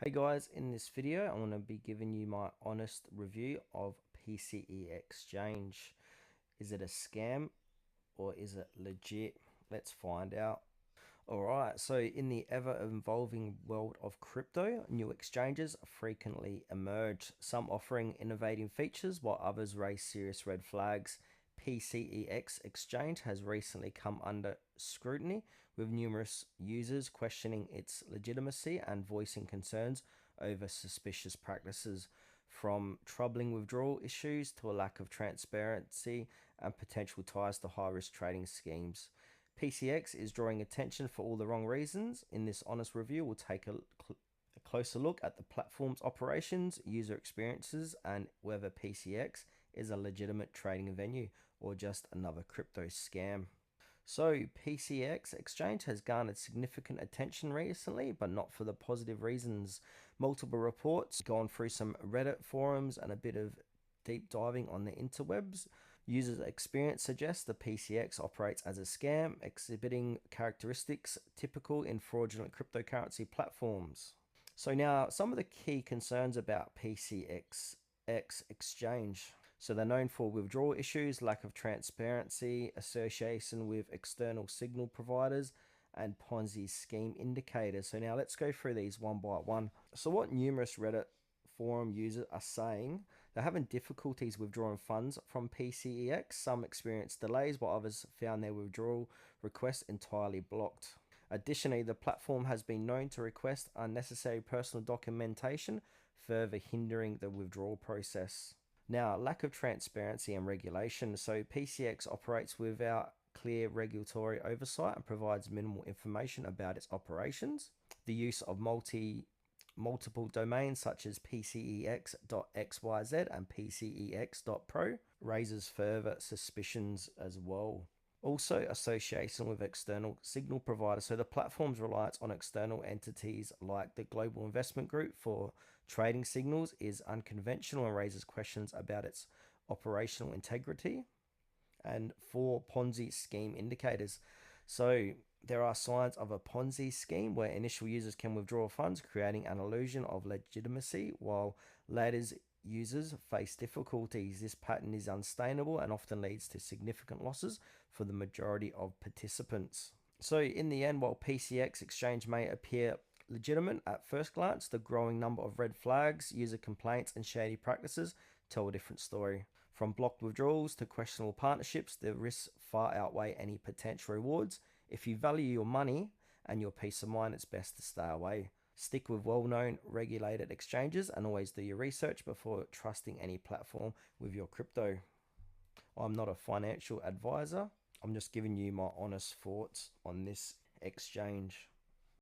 Hey guys, in this video I'm going to be giving you my honest review of PCEX Exchange. Is it a scam or is it legit? Let's find out. Alright, so in the ever-evolving world of crypto, new exchanges frequently emerge, some offering innovative features while others raise serious red flags. PCEX Exchange has recently come under scrutiny, with numerous users questioning its legitimacy and voicing concerns over suspicious practices, from troubling withdrawal issues to a lack of transparency and potential ties to high-risk trading schemes. PCX is drawing attention for all the wrong reasons. In this honest review, we'll take a closer look at the platform's operations, user experiences, and whether PCX is a legitimate trading venue or just another crypto scam. So, PCEX Exchange has garnered significant attention recently, but not for the positive reasons. Multiple reports, gone through some Reddit forums, and a bit of deep diving on the interwebs. Users' experience suggests the PCX operates as a scam, exhibiting characteristics typical in fraudulent cryptocurrency platforms. So now, some of the key concerns about PCEX Exchange. So they're known for withdrawal issues, lack of transparency, association with external signal providers, and Ponzi scheme indicators. So now let's go through these one by one. So what numerous Reddit forum users are saying, they're having difficulties withdrawing funds from PCEX. Some experienced delays, while others found their withdrawal requests entirely blocked. Additionally, the platform has been known to request unnecessary personal documentation, further hindering the withdrawal process. Now, lack of transparency and regulation. So PCX operates without clear regulatory oversight and provides minimal information about its operations. The use of multiple domains such as PCEX.xyz and PCEX.pro raises further suspicions as well. Also, association with external signal providers. So the platform's reliance on external entities like the Global Investment Group for trading signals is unconventional and raises questions about its operational integrity. And 4 Ponzi scheme indicators. So there are signs of a Ponzi scheme where initial users can withdraw funds, creating an illusion of legitimacy, while later users face difficulties. This pattern is unsustainable and often leads to significant losses for the majority of participants. So in the end, while PCX Exchange may appear legitimate at first glance, the growing number of red flags, user complaints, and shady practices tell a different story. From blocked withdrawals to questionable partnerships, the risks far outweigh any potential rewards. If you value your money and your peace of mind, it's best to stay away. Stick with well-known regulated exchanges and always do your research before trusting any platform with your crypto. I'm not a financial advisor. I'm just giving you my honest thoughts on this exchange.